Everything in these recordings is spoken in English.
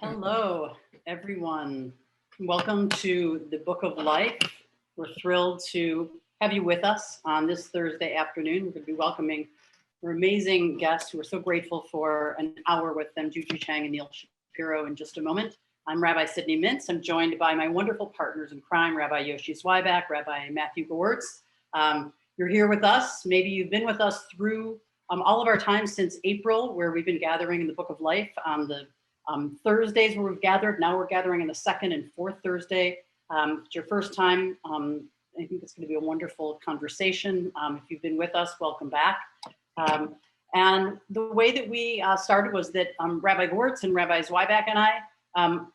Hello, everyone. Welcome to the Book of Life. We're thrilled to have you with us on this Thursday afternoon. We're going to be welcoming our amazing guests who are so grateful for an hour with them, Juju Chang and Neal Shapiro, in just a moment. I'm Rabbi Sydney Mintz. I'm joined by my wonderful partners in crime, Rabbi Yoshi Zweiback, Rabbi Matthew Gewirtz. You're here with us. Maybe you've been with us through all of our time since April, where we've been gathering in the Book of Life on the Thursdays where we've gathered. Now we're gathering on the second and fourth Thursday. If it's your first time, I think it's going to be a wonderful conversation. If you've been with us, welcome back. And the way that we started was that Rabbi Gewirtz and Rabbi Zweiback and I,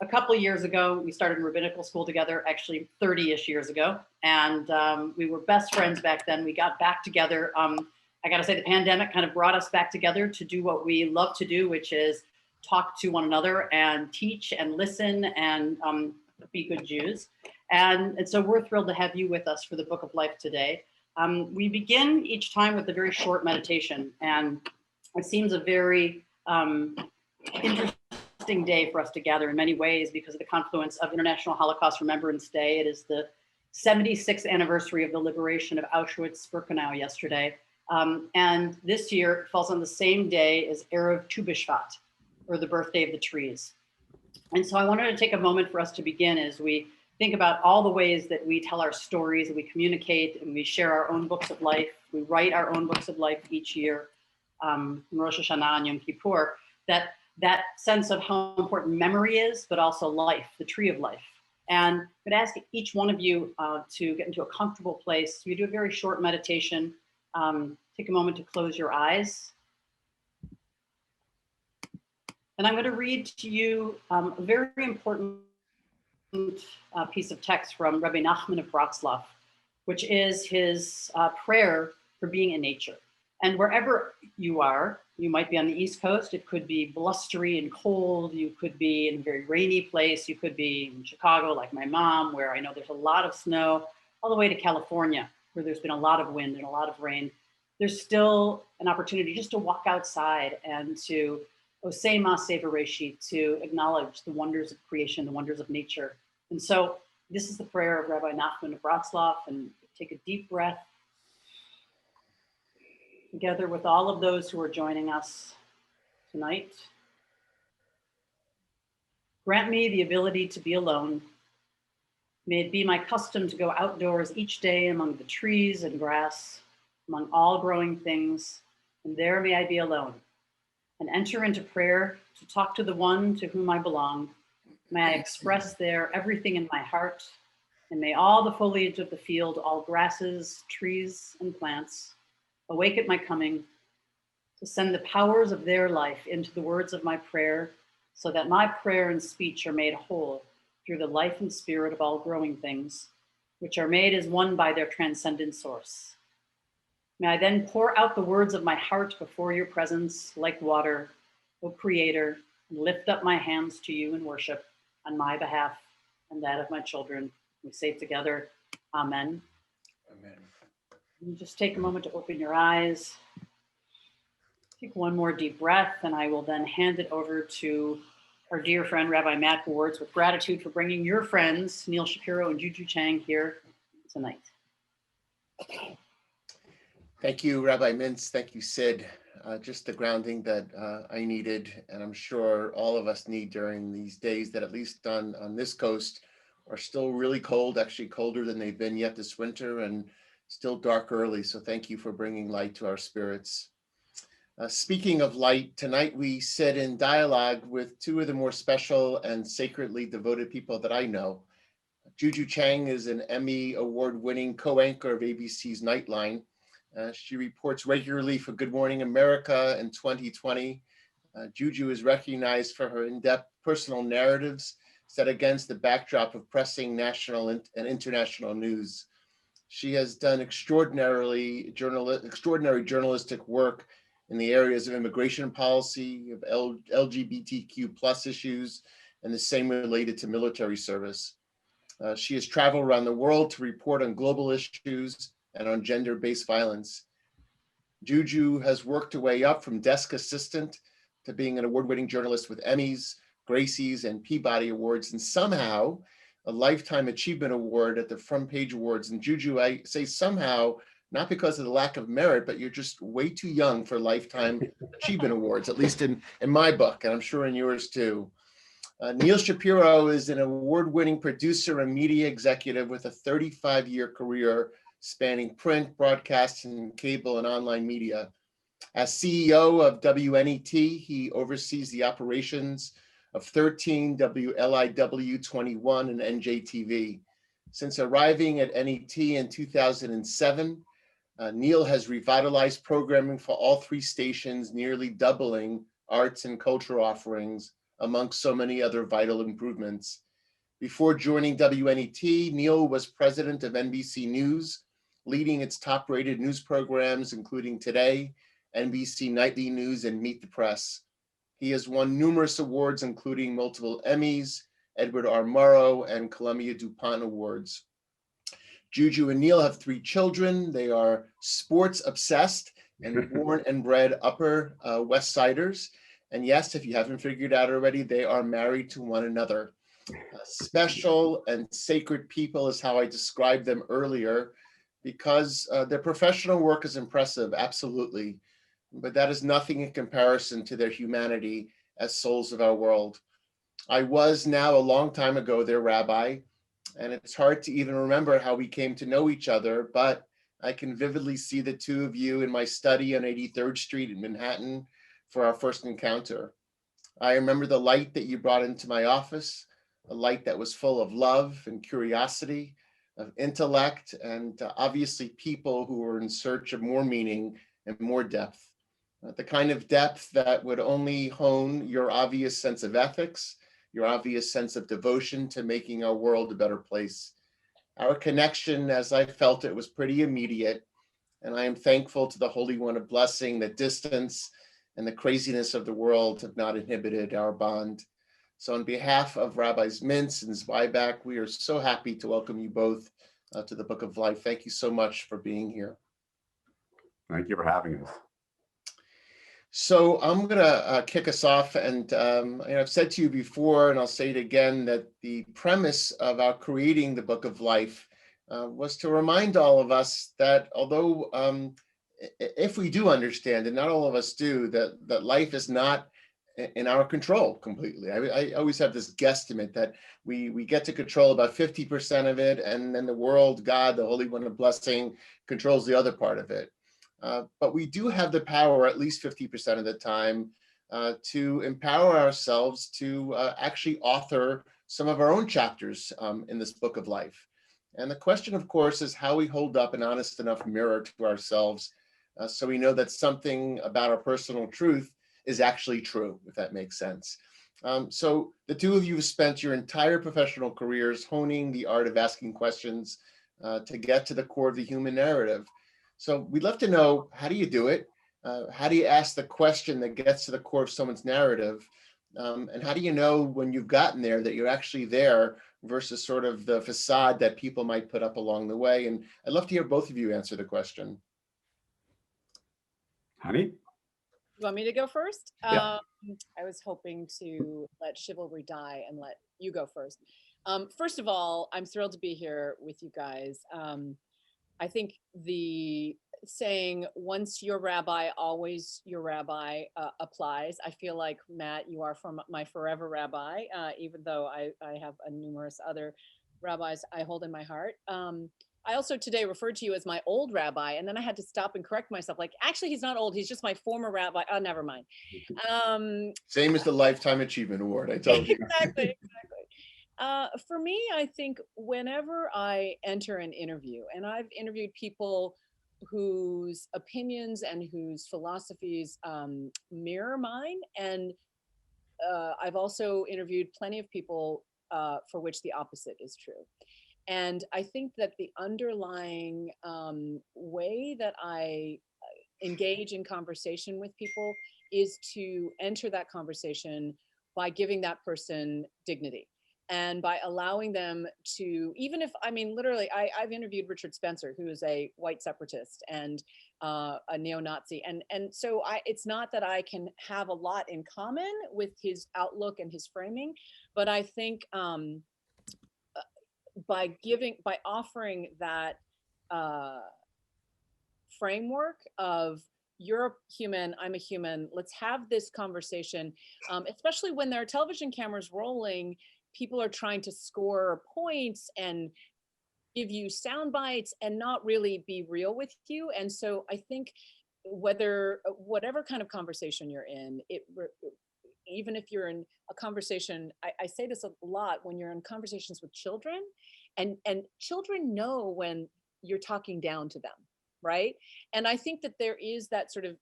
a couple of years ago, we started in rabbinical school together, actually 30-ish years ago. And we were best friends back then. We got back together. I got to say, the pandemic kind of brought us back together to do what we love to do, which is talk to one another and teach and listen and be good Jews. And so we're thrilled to have you with us for the Book of Life today. We begin each time with a very short meditation, and it seems a very interesting day for us to gather in many ways because of the confluence of International Holocaust Remembrance Day. It is the 76th anniversary of the liberation of Auschwitz-Birkenau yesterday. And this year it falls on the same day as Erev Tu B'Shvat, or the birthday of the trees. And so I wanted to take a moment for us to begin as we think about all the ways that we tell our stories, and we communicate, and we share our own books of life. We write our own books of life each year, in Rosh Hashanah and Yom Kippur, that sense of how important memory is, but also life, the tree of life. And I'm going to ask each one of you to get into a comfortable place. We do a very short meditation. Take a moment to close your eyes. And I'm going to read to you a very important piece of text from Rabbi Nachman of Bratzloff, which is his prayer for being in nature. And wherever you are, you might be on the East Coast, it could be blustery and cold, you could be in a very rainy place, you could be in Chicago like my mom, where I know there's a lot of snow, all the way to California, where there's been a lot of wind and a lot of rain. There's still an opportunity just to walk outside and to Osei Maaseh Bereshit, to acknowledge the wonders of creation, the wonders of nature. And so this is the prayer of Rabbi Nachman of Bratzloff, and take a deep breath together with all of those who are joining us tonight. Grant me the ability to be alone. May it be my custom to go outdoors each day among the trees and grass, among all growing things, and there may I be alone, and enter into prayer to talk to the one to whom I belong. May I express there everything in my heart, and may all the foliage of the field, all grasses, trees, and plants, awake at my coming, to send the powers of their life into the words of my prayer, so that my prayer and speech are made whole through the life and spirit of all growing things, which are made as one by their transcendent source. May I then pour out the words of my heart before your presence like water, O Creator, and lift up my hands to you in worship on my behalf and that of my children. We say together, Amen. Amen. And just take a moment to open your eyes. Take one more deep breath, and I will then hand it over to our dear friend, Rabbi Matt Gewirtz, with gratitude for bringing your friends, Neal Shapiro and Juju Chang, here tonight. Thank you, Rabbi Mintz. Thank you, Sid. Just the grounding that I needed, and I'm sure all of us need during these days that, at least on this coast, are still really cold, actually colder than they've been yet this winter, and still dark early. So thank you for bringing light to our spirits. Speaking of light, tonight we sit in dialogue with two of the more special and sacredly devoted people that I know. Juju Chang is an Emmy award-winning co-anchor of ABC's Nightline. She reports regularly for Good Morning America in 2020. Juju is recognized for her in-depth personal narratives set against the backdrop of pressing national and international news. She has done extraordinary journalistic work in the areas of immigration policy, of LGBTQ plus issues, and the same related to military service. She has traveled around the world to report on global issues and on gender-based violence. Juju has worked her way up from desk assistant to being an award-winning journalist with Emmys, Gracie's, and Peabody Awards, and somehow a Lifetime Achievement Award at the Front Page Awards. And Juju, I say somehow, not because of the lack of merit, but you're just way too young for Lifetime Achievement Awards, at least in my book, and I'm sure in yours too. Neal Shapiro is an award-winning producer and media executive with a 35-year career spanning print, broadcast, and cable and online media. As CEO of WNET, he oversees the operations of 13, WLIW 21, and NJTV. Since arriving at NET in 2007, Neal has revitalized programming for all three stations, nearly doubling arts and culture offerings amongst so many other vital improvements. Before joining WNET, Neal was president of NBC News, leading its top-rated news programs, including Today, NBC Nightly News, and Meet the Press. He has won numerous awards, including multiple Emmys, Edward R. Murrow, and Columbia DuPont Awards. Juju and Neal have 3 children. They are sports obsessed and born and bred Upper West Siders. And yes, if you haven't figured out already, they are married to one another. Special and sacred people is how I described them earlier, because their professional work is impressive, absolutely. But that is nothing in comparison to their humanity as souls of our world. I was now a long time ago their rabbi, and it's hard to even remember how we came to know each other, but I can vividly see the two of you in my study on 83rd Street in Manhattan for our first encounter. I remember the light that you brought into my office, a light that was full of love and curiosity, of intellect, and obviously people who were in search of more meaning and more depth. The kind of depth that would only hone your obvious sense of ethics, your obvious sense of devotion to making our world a better place. Our connection, as I felt it, was pretty immediate, and I am thankful to the Holy One of Blessing that distance and the craziness of the world have not inhibited our bond. So on behalf of Rabbis Mintz and Zweiback, we are so happy to welcome you both to the Book of Life. Thank you so much for being here. Thank you for having us. So I'm going to kick us off, and I've said to you before, and I'll say it again, that the premise of our creating the Book of Life was to remind all of us that although if we do understand, and not all of us do, that life is not in our control completely. I always have this guesstimate that we get to control about 50% of it, and then the world, God, the Holy One of Blessing, controls the other part of it. But we do have the power, at least 50% of the time, to empower ourselves to actually author some of our own chapters in this Book of Life. And the question, of course, is how we hold up an honest enough mirror to ourselves so we know that something about our personal truth is actually true, if that makes sense. So the two of you have spent your entire professional careers honing the art of asking questions to get to the core of the human narrative. So we'd love to know, how do you do it? How do you ask the question that gets to the core of someone's narrative? And how do you know when you've gotten there that you're actually there versus sort of the facade that people might put up along the way? And I'd love to hear both of you answer the question. Honey? You want me to go first? Yeah. I was hoping to let chivalry die and let you go first. First of all, I'm thrilled to be here with you guys. I think the saying, once your rabbi, always your rabbi, applies. I feel like, Matt, you are my forever rabbi, even though I have numerous other rabbis I hold in my heart. I also today referred to you as my old rabbi, and then I had to stop and correct myself. Like, actually, he's not old. He's just my former rabbi. Oh, never mind. Same as the Lifetime Achievement Award, I told you. Exactly. For me, I think whenever I enter an interview, and I've interviewed people whose opinions and whose philosophies mirror mine, and I've also interviewed plenty of people for which the opposite is true. And I think that the underlying way that I engage in conversation with people is to enter that conversation by giving that person dignity. And by allowing them to, even if, I mean, literally, I've interviewed Richard Spencer, who is a white separatist and a neo-Nazi. And so it's not that I can have a lot in common with his outlook and his framing, but I think by offering that framework of, you're a human, I'm a human, let's have this conversation, especially when there are television cameras rolling, people are trying to score points and give you sound bites and not really be real with you. And so I think whatever kind of conversation you're in, even if you're in a conversation, I say this a lot, when you're in conversations with children, and children know when you're talking down to them, right? And I think that there is that sort of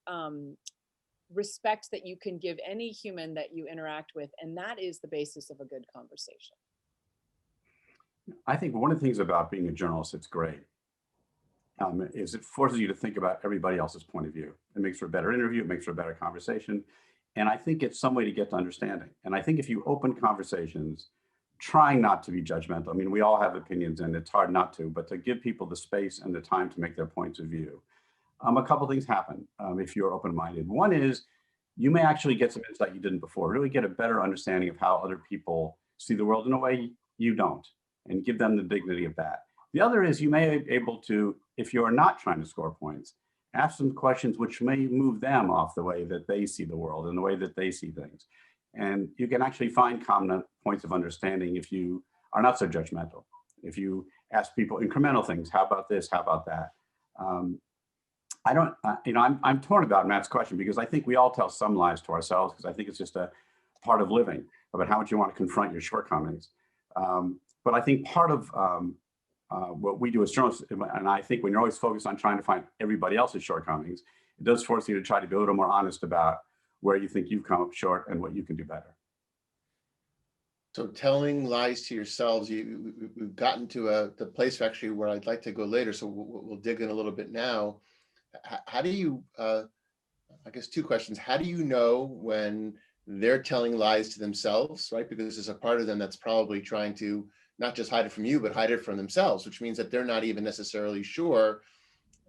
respect that you can give any human that you interact with, and that is the basis of a good conversation. I think one of the things about being a journalist that's great is it forces you to think about everybody else's point of view. It makes for a better interview, it makes for a better conversation. And I think it's some way to get to understanding. And I think if you open conversations, trying not to be judgmental. I mean, we all have opinions and it's hard not to, but to give people the space and the time to make their points of view. A couple things happen if you're open-minded. One is you may actually get some insight you didn't before, really get a better understanding of how other people see the world in a way you don't, and give them the dignity of that. The other is you may be able to, if you're not trying to score points, ask some questions which may move them off the way that they see the world and the way that they see things. And you can actually find common points of understanding if you are not so judgmental. If you ask people incremental things, how about this, how about that? I don't, I'm torn about Matt's question, because I think we all tell some lies to ourselves, because I think it's just a part of living, about how much you want to confront your shortcomings. But I think part of what we do as journalists, and I think when you're always focused on trying to find everybody else's shortcomings, it does force you to try to be a little more honest about where you think you've come up short and what you can do better. So telling lies to yourselves, we've gotten to the place actually where I'd like to go later. So we'll dig in a little bit now. How do you, I guess two questions. How do you know when they're telling lies to themselves, right? Because there's a part of them that's probably trying to not just hide it from you, but hide it from themselves, which means that they're not even necessarily sure.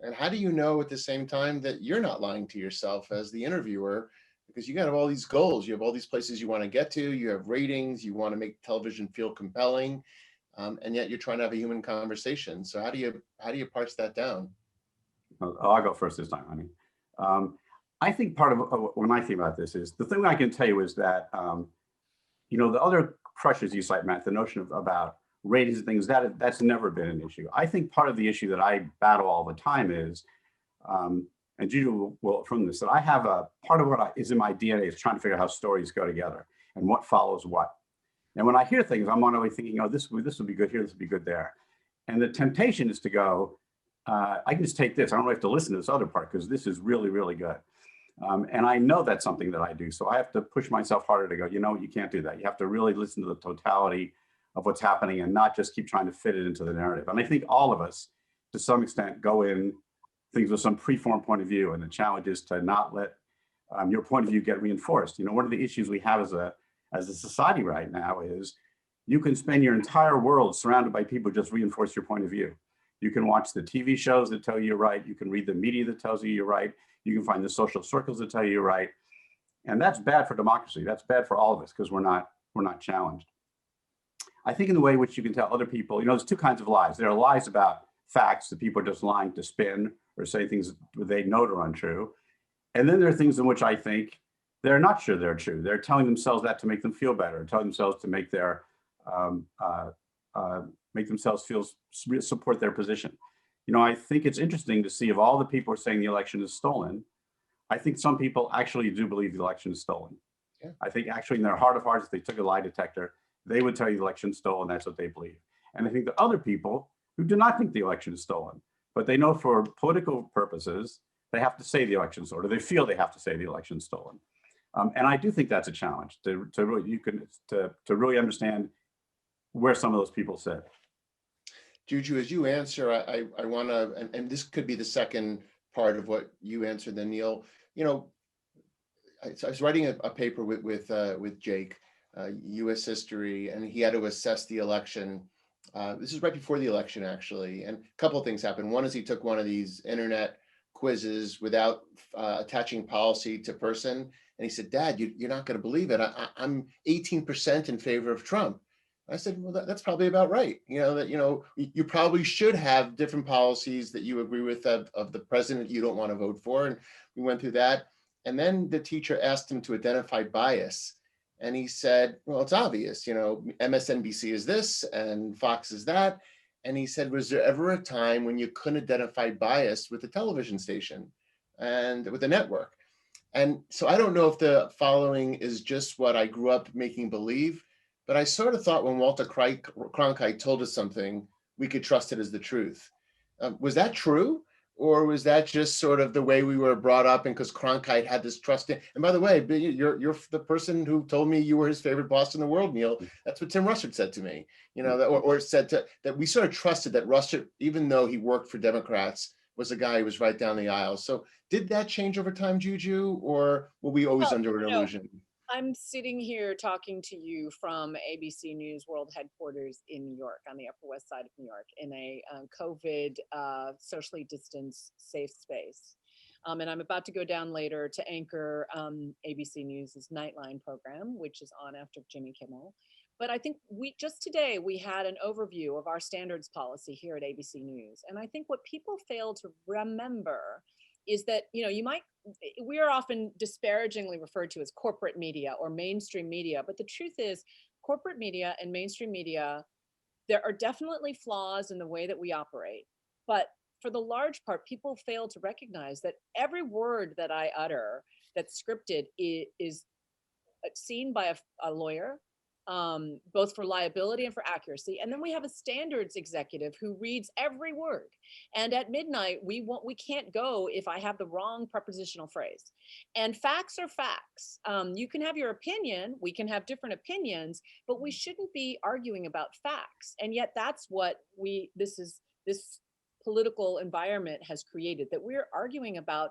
And how do you know at the same time that you're not lying to yourself as the interviewer? Because you got all these goals, you have all these places you want to get to, you have ratings, you want to make television feel compelling, and yet you're trying to have a human conversation. So how do you parse that down? I'll go first this time, honey. I think part of when I think about this is, the thing I can tell you is that, the other pressures you cite, Matt, the notion about ratings and things, that's never been an issue. I think part of the issue that I battle all the time is, and Juju will from this, that I have a part of what is in my DNA is trying to figure out how stories go together and what follows what. And when I hear things, I'm always thinking, oh, this would be good here, this would be good there. And the temptation is to go, I can just take this. I don't really have to listen to this other part because this is really, really good. And I know that's something that I do. So I have to push myself harder to go, you can't do that. You have to really listen to the totality of what's happening and not just keep trying to fit it into the narrative. And I think all of us, to some extent, go in things with some preformed point of view. And the challenge is to not let your point of view get reinforced. One of the issues we have as a society right now is you can spend your entire world surrounded by people who just reinforce your point of view. You can watch the TV shows that tell you you're right. You can read the media that tells you you're right. You can find the social circles that tell you you're right. And that's bad for democracy. That's bad for all of us because we're not challenged. I think in the way in which you can tell other people, there's two kinds of lies. There are lies about facts that people are just lying to spin or say things they know are untrue. And then there are things in which I think they're not sure they're true. They're telling themselves that to make them feel better, telling themselves to make their make themselves support their position. I think it's interesting to see, of all the people who are saying the election is stolen, I think some people actually do believe the election is stolen. Yeah. I think actually in their heart of hearts, if they took a lie detector, they would tell you the election is stolen. That's what they believe. And I think the other people who do not think the election is stolen, but they know for political purposes, they have to say the election is stolen, or they feel they have to say the election is stolen. And I do think that's a challenge to really understand where some of those people sit. Juju, as you answer, I want to, and this could be the second part of what you answered then, Neal. I was writing a paper with Jake US history, and he had to assess the election. This is right before the election, actually. And a couple of things happened. One is he took one of these internet quizzes without attaching policy to person. And he said, Dad, you're not going to believe it. I'm 18% in favor of Trump. I said, well, that's probably about right. You probably should have different policies that you agree with of the president you don't want to vote for. And we went through that. And then the teacher asked him to identify bias. And he said, well, it's obvious, MSNBC is this and Fox is that. And he said, was there ever a time when you couldn't identify bias with the television station and with the network? And so I don't know if the following is just what I grew up making believe, but I sort of thought when Walter Cronkite told us something, we could trust it as the truth. Was that true? Or was that just sort of the way we were brought up, and because Cronkite had this trust in? And by the way, you're the person who told me you were his favorite boss in the world, Neal. That's what Tim Russert said to me. Or said that we sort of trusted that Russert, even though he worked for Democrats, was a guy who was right down the aisle. So did that change over time, Juju, or were we always under an illusion? I'm sitting here talking to you from ABC News World Headquarters in New York, on the Upper West Side of New York, in a COVID socially distanced safe space. And I'm about to go down later to anchor ABC News' Nightline program, which is on after Jimmy Kimmel. But I think just today we had an overview of our standards policy here at ABC News. And I think what people fail to remember is that, we are often disparagingly referred to as corporate media or mainstream media. But the truth is, corporate media and mainstream media, there are definitely flaws in the way that we operate. But for the large part, people fail to recognize that every word that I utter that's scripted is seen by a lawyer, both for liability and for accuracy. And then we have a standards executive who reads every word. And at midnight, we can't go if I have the wrong prepositional phrase. And facts are facts. You can have your opinion, we can have different opinions, but we shouldn't be arguing about facts. And yet that's what this political environment has created, that we're arguing about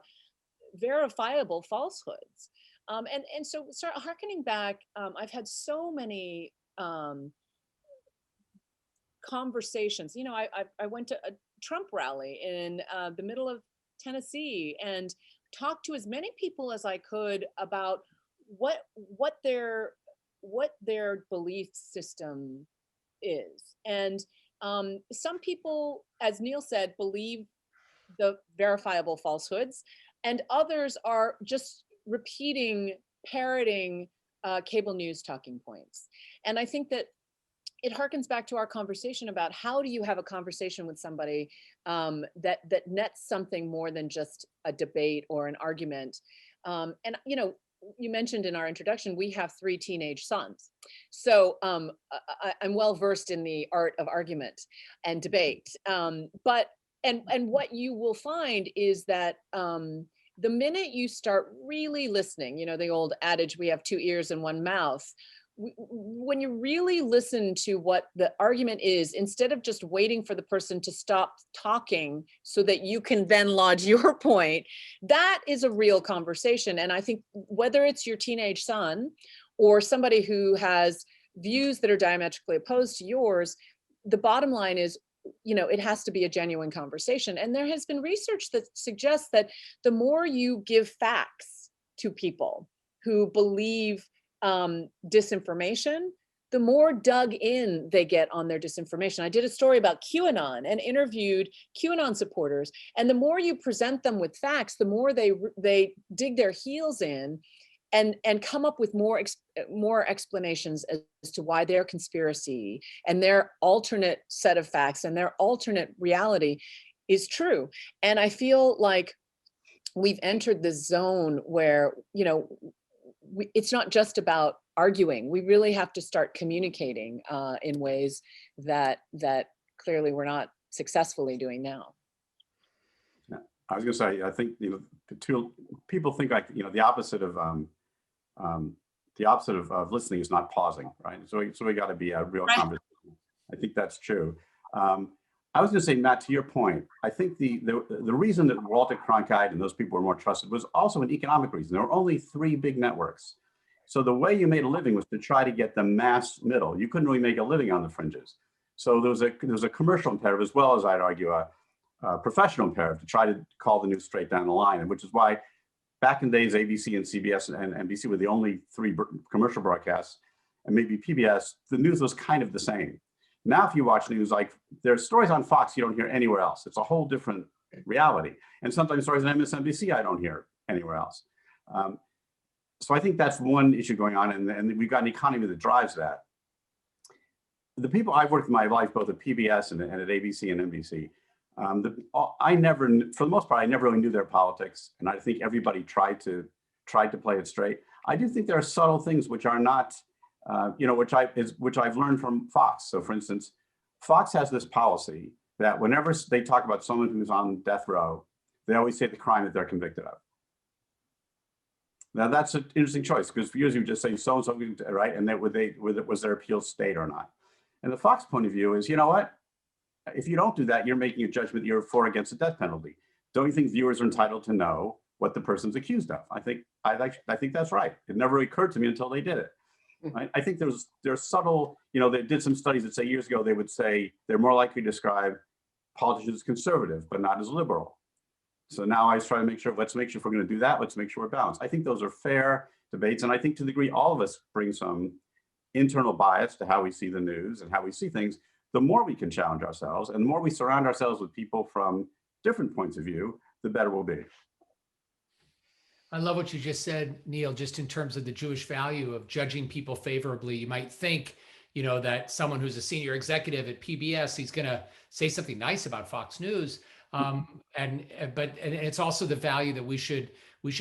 verifiable falsehoods. And so hearkening back, I've had so many conversations. I went to a Trump rally in the middle of Tennessee and talked to as many people as I could about what their belief system is. And some people, as Neal said, believe the verifiable falsehoods, and others are just parroting cable news talking points. And I think that it harkens back to our conversation about how do you have a conversation with somebody that nets something more than just a debate or an argument. And you mentioned in our introduction, we have 3 teenage sons. So I'm well versed in the art of argument and debate. But what you will find is that the minute you start really listening, the old adage, we have 2 ears and 1 mouth. When you really listen to what the argument is, instead of just waiting for the person to stop talking so that you can then lodge your point, that is a real conversation. And I think whether it's your teenage son or somebody who has views that are diametrically opposed to yours, the bottom line is, it has to be a genuine conversation. And there has been research that suggests that the more you give facts to people who believe disinformation, the more dug in they get on their disinformation. I did a story about QAnon and interviewed QAnon supporters. And the more you present them with facts, the more they dig their heels in and come up with more explanations as to why their conspiracy and their alternate set of facts and their alternate reality is true. And I feel like we've entered this zone where, it's not just about arguing. We really have to start communicating in ways that clearly we're not successfully doing now. Yeah. I was going to say, I think people think like the opposite of listening is not pausing, right? So we got to be a real conversation. I think that's true. I was going to say, Matt, to your point, I think the reason that Walter Cronkite and those people were more trusted was also an economic reason. There were only 3 big networks. So the way you made a living was to try to get the mass middle. You couldn't really make a living on the fringes. So there was a commercial imperative as well as, I'd argue, a professional imperative to try to call the news straight down the line, and which is why back in the days, ABC and CBS and NBC were the only three commercial broadcasts, and maybe PBS, the news was kind of the same. Now, if you watch news, like there's stories on Fox you don't hear anywhere else. It's a whole different reality. And sometimes stories on MSNBC I don't hear anywhere else. So I think that's one issue going on, and we've got an economy that drives that. The people I've worked in my life, both at PBS and at ABC and NBC, I never, for the most part, I never really knew their politics, and I think everybody tried to play it straight. I do think there are subtle things which are not, which I've learned from Fox. So, for instance, Fox has this policy that whenever they talk about someone who's on death row, they always say the crime that they're convicted of. Now that's an interesting choice, because for years you would just say so and so, right? And then was their appeal stayed or not? And the Fox point of view is, you know what? If you don't do that, you're making a judgment you're for against the death penalty. Don't you think viewers are entitled to know what the person's accused of? I think that's right. It never occurred to me until they did it. Right? I think there's subtle, they did some studies that say years ago, they would say they're more likely to describe politicians as conservative, but not as liberal. So now I try to make sure, let's make sure if we're going to do that, let's make sure we're balanced. I think those are fair debates. And I think to the degree all of us bring some internal bias to how we see the news and how we see things, the more we can challenge ourselves and the more we surround ourselves with people from different points of view, the better we'll be. I love what you just said, Neal, just in terms of the Jewish value of judging people favorably. You might think, that someone who's a senior executive at PBS, he's going to say something nice about Fox News. And it's also the value that we should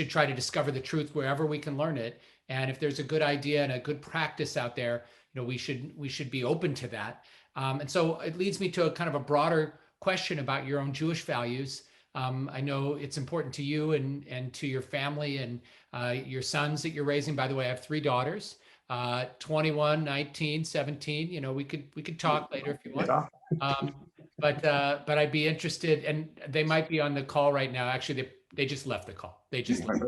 try to discover the truth wherever we can learn it. And if there's a good idea and a good practice out there, we should be open to that. And so it leads me to a kind of a broader question about your own Jewish values. I know it's important to you and to your family and your sons that you're raising. By the way, I have 3 daughters, 21, 19, 17. We could talk later if you want. But I'd be interested, and they might be on the call right now. Actually, they just left the call. They just left.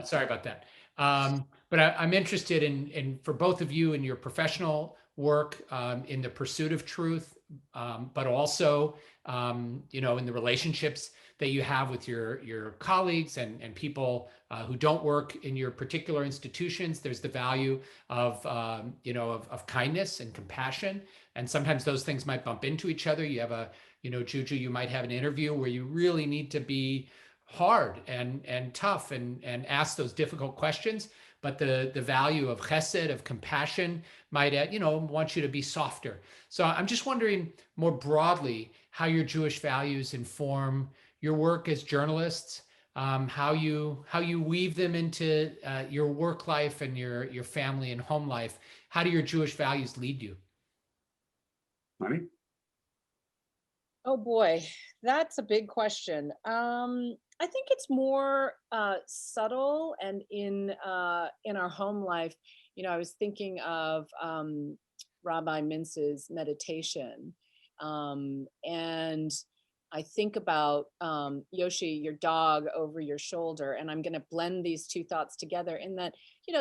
Sorry about that. But I'm interested in for both of you in your professional work, in the pursuit of truth, but also in the relationships that you have with your colleagues and people who don't work in your particular institutions. There's the value of kindness and compassion, and sometimes those things might bump into each other. You have Juju, you might have an interview where you really need to be hard and tough and ask those difficult questions. But the value of chesed, of compassion, might want you to be softer. So I'm just wondering more broadly how your Jewish values inform your work as journalists, how you weave them into your work life and your family and home life. How do your Jewish values lead you? Money? Oh boy, that's a big question. I think it's more subtle and in our home life. I was thinking of Rabbi Mintz's meditation, and I think about Yoshi, your dog, over your shoulder, and I'm going to blend these two thoughts together in that,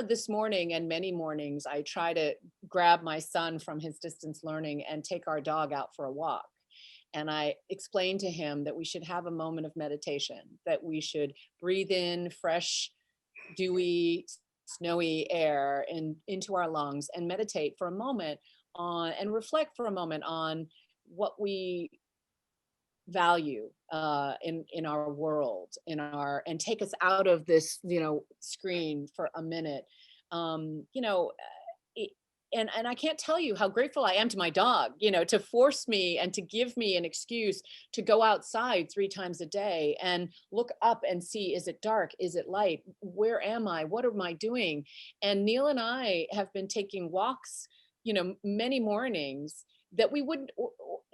this morning and many mornings, I try to grab my son from his distance learning and take our dog out for a walk. And I explained to him that we should have a moment of meditation, that we should breathe in fresh, dewy, snowy air into our lungs and meditate for a moment on and reflect for a moment on what we value in our world, and take us out of this, screen for a minute. And I can't tell you how grateful I am to my dog, to force me and to give me an excuse to go outside 3 times a day and look up and see, is it dark? Is it light? Where am I? What am I doing? And Neal and I have been taking walks, many mornings that we would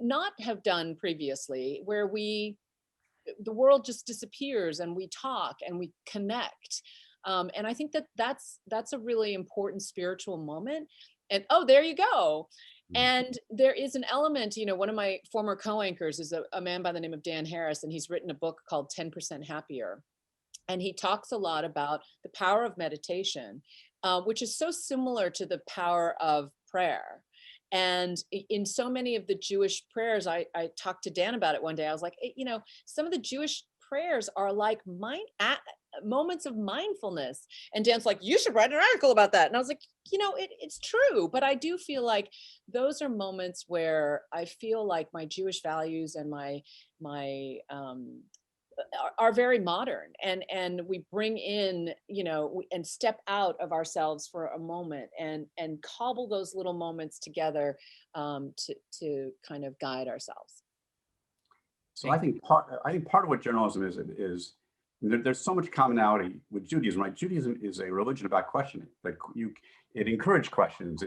not have done previously, where the world just disappears and we talk and we connect. And I think that's a really important spiritual moment. And oh, there you go. And there is an element, one of my former co-anchors is a man by the name of Dan Harris, and he's written a book called 10% Happier. And he talks a lot about the power of meditation which is so similar to the power of prayer. And in so many of the Jewish prayers, I talked to Dan about it one day. I was like, some of the Jewish prayers are like moments of mindfulness. And Dan's like, you should write an article about that. And I was like, it's true. But I do feel like those are moments where I feel like my Jewish values and my are very modern, and we bring in, and step out of ourselves for a moment and cobble those little moments together to kind of guide ourselves. So I think part of what journalism is there's so much commonality with Judaism, right? Judaism is a religion about questioning. Like it encouraged questions,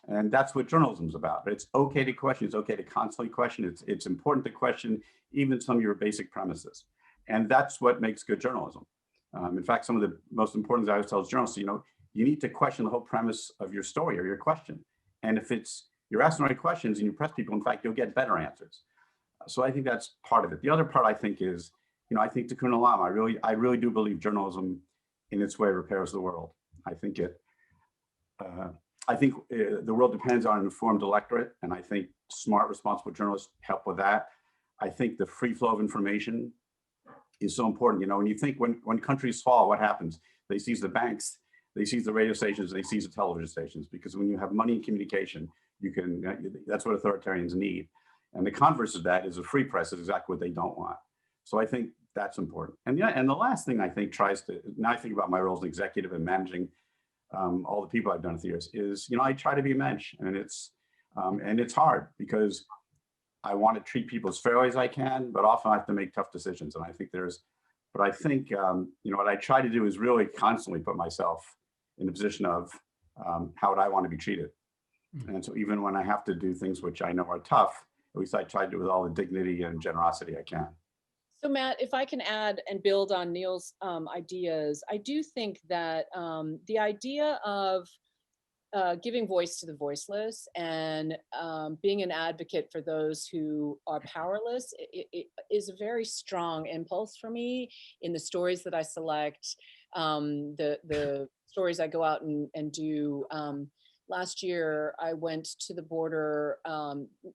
and that's what journalism is about. But it's okay to question. It's okay to constantly question. It's important to question even some of your basic premises. And that's what makes good journalism. In fact, some of the most important things I always tell journalists, you need to question the whole premise of your story or your question. And if you're asking the right questions and you press people, in fact, you'll get better answers. So I think that's part of it. The other part I think is, I think Tikkun Olam, I really do believe journalism in its way repairs the world. I think the world depends on an informed electorate, and I think smart, responsible journalists help with that. I think the free flow of information is so important. When you think when countries fall, what happens? They seize the banks, they seize the radio stations, they seize the television stations, because when you have money and communication, that's what authoritarians need. And the converse of that is a free press is exactly what they don't want. So I think that's important. And the last thing I think now I think about my role as an executive and managing all the people I've done through years is, I try to be a mensch, and it's hard because I want to treat people as fairly as I can, but often I have to make tough decisions. And I think what I try to do is really constantly put myself in the position of how would I want to be treated. Mm-hmm. And so even when I have to do things which I know are tough, at least I try to do it with all the dignity and generosity I can. So Matt, if I can add and build on Neal's ideas, I do think that the idea of giving voice to the voiceless and being an advocate for those who are powerless, it is a very strong impulse for me in the stories that I select, the stories I go out and do. Last year, I went to the border,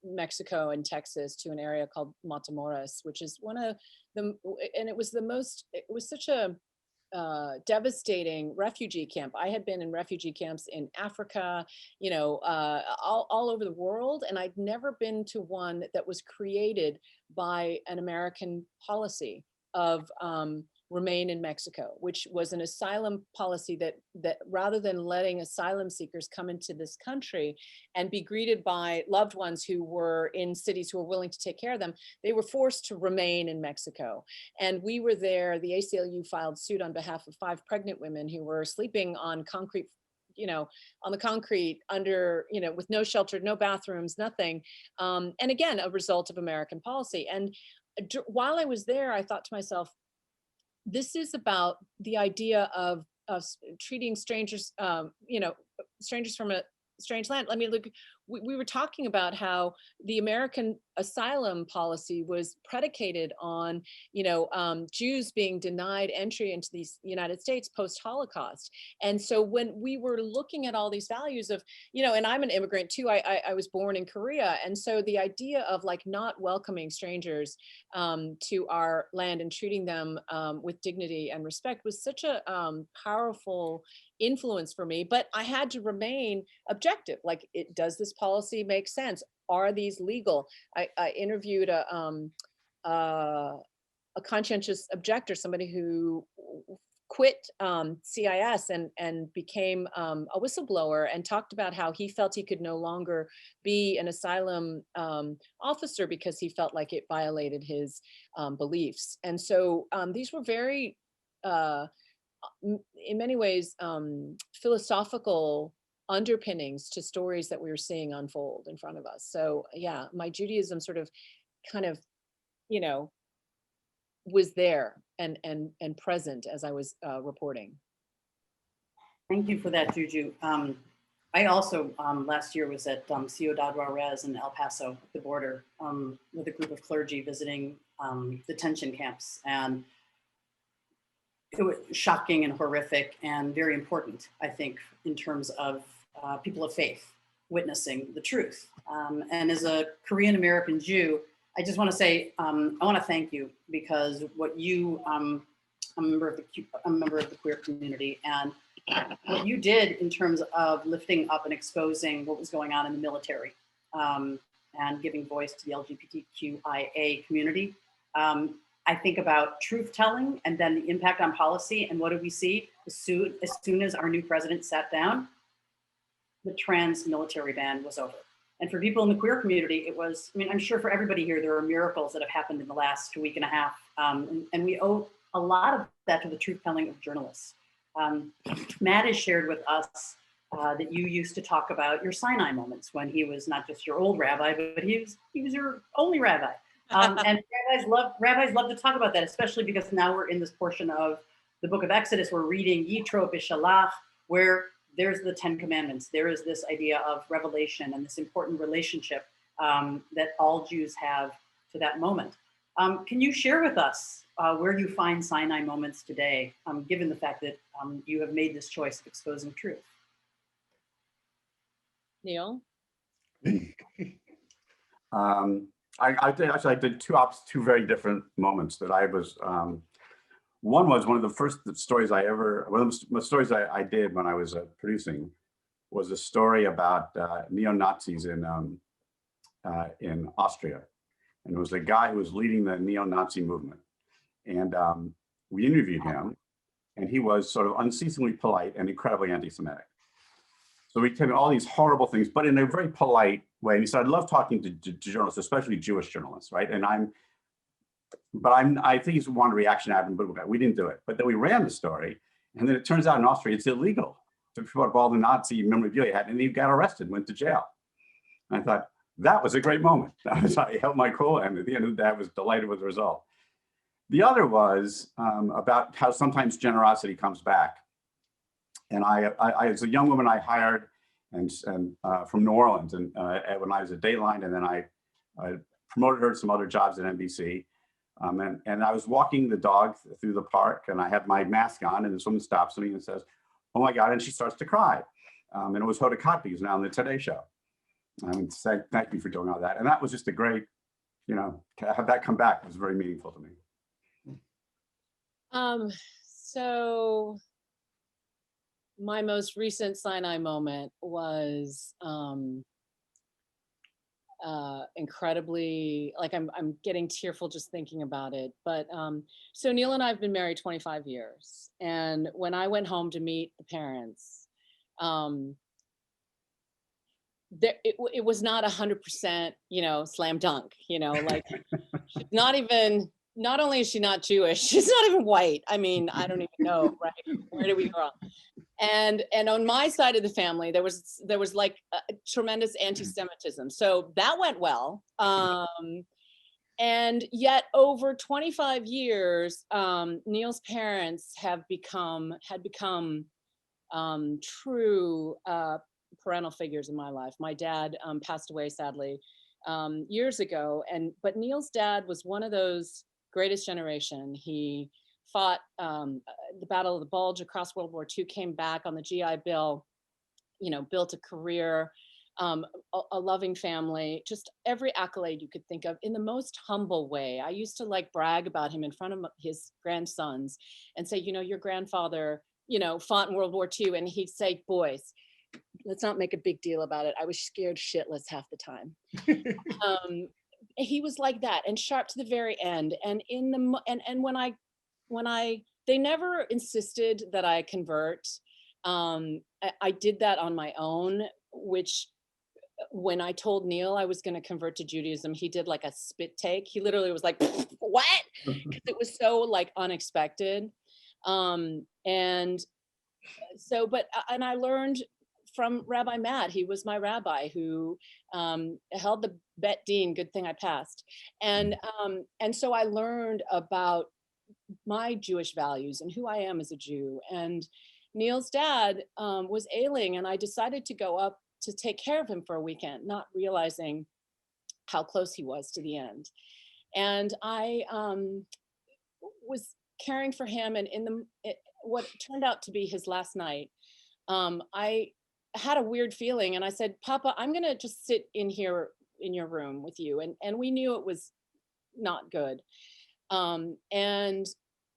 Mexico and Texas, to an area called Matamoros, which is one of the, and it was such a devastating refugee camp. I had been in refugee camps in Africa, all over the world, and I'd never been to one that was created by an American policy of remain in Mexico, which was an asylum policy that rather than letting asylum seekers come into this country and be greeted by loved ones who were in cities who were willing to take care of them, they were forced to remain in Mexico. And we were there, the ACLU filed suit on behalf of 5 pregnant women who were sleeping on concrete, on the concrete under, with no shelter, no bathrooms, nothing. And again, a result of American policy. And while I was there, I thought to myself, this is about the idea of treating strangers, strangers from a strange land. I mean, look, we were talking about how the American asylum policy was predicated on, Jews being denied entry into the United States post-Holocaust. And so when we were looking at all these values of, and I'm an immigrant too, I was born in Korea. And so the idea of like not welcoming strangers to our land and treating them with dignity and respect was such a powerful influence for me, but I had to remain objective. Like, does this policy make sense? Are these legal? I interviewed a conscientious objector, somebody who quit CIS and became a whistleblower, and talked about how he felt he could no longer be an asylum officer because he felt like it violated his beliefs. And so these were very in many ways, philosophical underpinnings to stories that we were seeing unfold in front of us. So yeah, my Judaism sort of kind of, was there and present as I was reporting. Thank you for that, Juju. I also last year was at Ciudad Juarez in El Paso, at the border, with a group of clergy visiting detention camps. And it was shocking and horrific and very important, I think, in terms of people of faith witnessing the truth. And as a Korean American Jew, I just want to say, I want to thank you, because what you, I'm a member of the queer community, and what you did in terms of lifting up and exposing what was going on in the military, and giving voice to the LGBTQIA community. I think about truth telling and then the impact on policy. And what do we see? As soon as our new president sat down, the trans military ban was over. And for people in the queer community, it was, I mean, I'm sure for everybody here, there are miracles that have happened in the last week and a half. And we owe a lot of that to the truth telling of journalists. Matt has shared with us that you used to talk about your Sinai moments when he was not just your old rabbi, but he was your only rabbi. And rabbis love to talk about that, especially because now we're in this portion of the book of Exodus. We're reading Yitro B'Shalach, where there's the 10 Commandments. There is this idea of revelation and this important relationship that all Jews have to that moment. Can you share with us where you find Sinai moments today, given the fact that you have made this choice of exposing truth? Neal? I did two very different moments that I was. One was one of the first stories I did when I was producing was a story about neo-Nazis in Austria, and it was a guy who was leading the neo-Nazi movement, and we interviewed him, and he was sort of unceasingly polite and incredibly anti-Semitic. So we told him all these horrible things, but in a very polite way. And he said, "I love talking to journalists, especially Jewish journalists, right?" And I think he's wanted a reaction out of him, but we didn't do it. But then we ran the story, and then it turns out in Austria it's illegal to put up all the Nazi memorabilia had, and he got arrested, went to jail. And I thought that was a great moment. I held my cool, and at the end of the day, I was delighted with the result. The other was about how sometimes generosity comes back. And I as a young woman, I hired and from New Orleans, and when I was at Dateline, and then I promoted her to some other jobs at NBC. And I was walking the dog through the park, and I had my mask on, and this woman stops me and says, "Oh my God," and she starts to cry. And it was Hoda Kotb, who's now on the Today Show. And said, "Thank you for doing all that." And that was just a great, to have that come back was very meaningful to me. So my most recent Sinai moment was incredibly, like I'm getting tearful just thinking about it. But so Neal and I have been married 25 years. And when I went home to meet the parents, it was not 100%, slam dunk, like she's not only is she not Jewish, she's not even white. I mean, I don't even know, right? Where do we go wrong? And on my side of the family, there was like tremendous anti-Semitism. So that went well. And yet over 25 years, Neal's parents had become true parental figures in my life. My dad passed away, sadly, years ago. But Neal's dad was one of those greatest generation. He fought the Battle of the Bulge across World War II, came back on the GI Bill, built a career, a loving family, just every accolade you could think of in the most humble way. I used to brag about him in front of his grandsons and say, your grandfather, fought in World War II. And he'd say, "Boys, let's not make a big deal about it. I was scared shitless half the time." He was like that, and sharp to the very end. And when they never insisted that I convert. I did that on my own, which when I told Neal I was going to convert to Judaism, he did like a spit take. He literally was like, "What?" Because it was so unexpected. And I learned from Rabbi Matt. He was my rabbi who held the Bet Din. Good thing I passed. And so I learned about my Jewish values and who I am as a Jew. And Neal's dad was ailing, and I decided to go up to take care of him for a weekend, not realizing how close he was to the end. And I was caring for him, and what turned out to be his last night, I had a weird feeling, and I said, Papa, I'm gonna just sit in here in your room with you. And we knew it was not good. And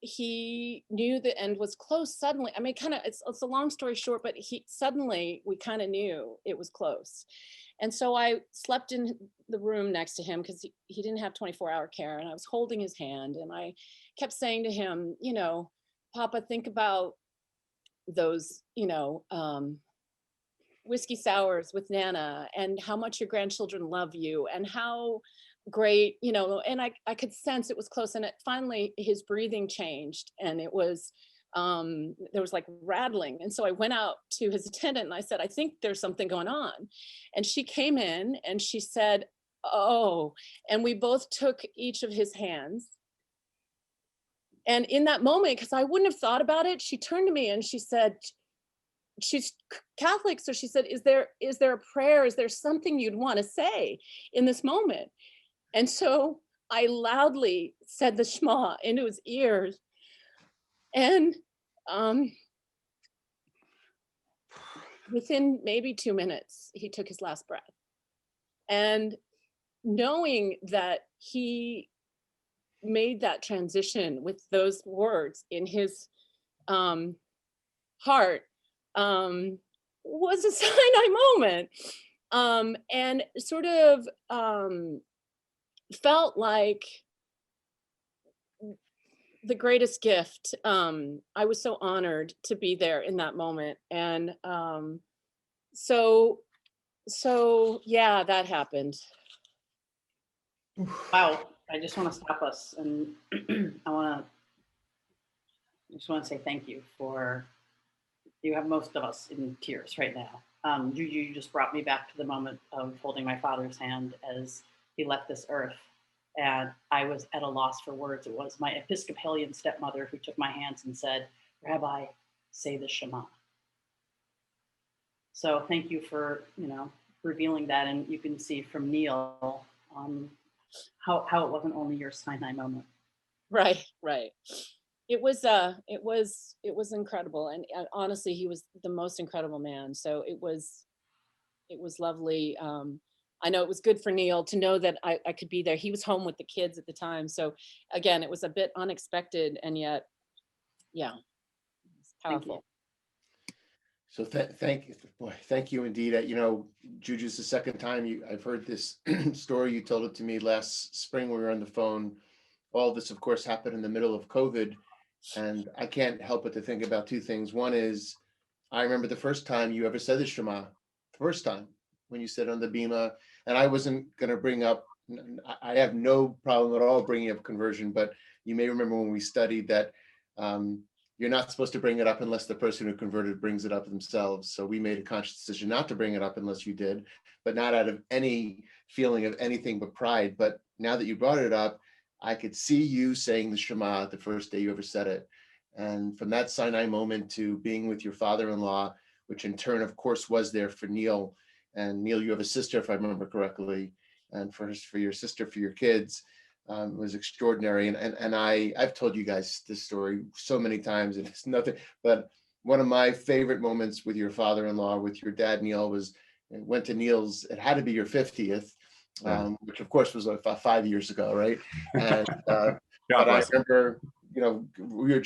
he knew the end was close suddenly. I mean, kind of, it's a long story short, but we kind of knew it was close. And so I slept in the room next to him because he didn't have 24-hour care. And I was holding his hand, and I kept saying to him, you know, Papa, think about those, you know, whiskey sours with Nana, and how much your grandchildren love you, and how great, you know. And I could sense it was close. And finally his breathing changed, and it was, there was like rattling. And so I went out to his attendant and I said, I think there's something going on. And she came in and she said, oh, and we both took each of his hands. And in that moment, because I wouldn't have thought about it, she turned to me and she said, she's Catholic, so she said, is there a prayer? Is there something you'd want to say in this moment? And so I loudly said the Shema into his ears. And within maybe 2 minutes, he took his last breath. And knowing that he made that transition with those words in his heart was a Sinai moment, and sort of felt like the greatest gift. I was so honored to be there in that moment. And so yeah, that happened. Wow. I just want to stop us, and I just want to say thank you for, you have most of us in tears right now. Juju, you just brought me back to the moment of holding my father's hand as he left this earth. And I was at a loss for words. It was my Episcopalian stepmother who took my hands and said, Rabbi, say the Shema. So thank you for, you know, revealing that. And you can see from Neal how it wasn't only your Sinai moment. Right. It was incredible. And honestly, he was the most incredible man. So it was lovely. I know it was good for Neal to know that I could be there. He was home with the kids at the time. So again, it was a bit unexpected, and yet, yeah, it's powerful. So thank you indeed. You know, Juju's the second time I've heard this story. You told it to me last spring when we were on the phone. All this, of course, happened in the middle of COVID. And I can't help but to think about two things. One is, I remember the first time you ever said the Shema, the first time when you said on the Bima, and I wasn't going to bring up, I have no problem at all bringing up conversion, but you may remember when we studied that you're not supposed to bring it up unless the person who converted brings it up themselves. So we made a conscious decision not to bring it up unless you did, but not out of any feeling of anything but pride. But now that you brought it up, I could see you saying the Shema the first day you ever said it. And from that Sinai moment to being with your father-in-law, which in turn, of course, was there for Neal. And Neal, you have a sister, if I remember correctly, and for your sister, for your kids, was extraordinary. And I've told you guys this story so many times, and it's nothing, but one of my favorite moments with your father-in-law, with your dad, Neal, was went to Neal's, it had to be your 50th, which of course was like 5 years ago, right? And but I remember, you know, we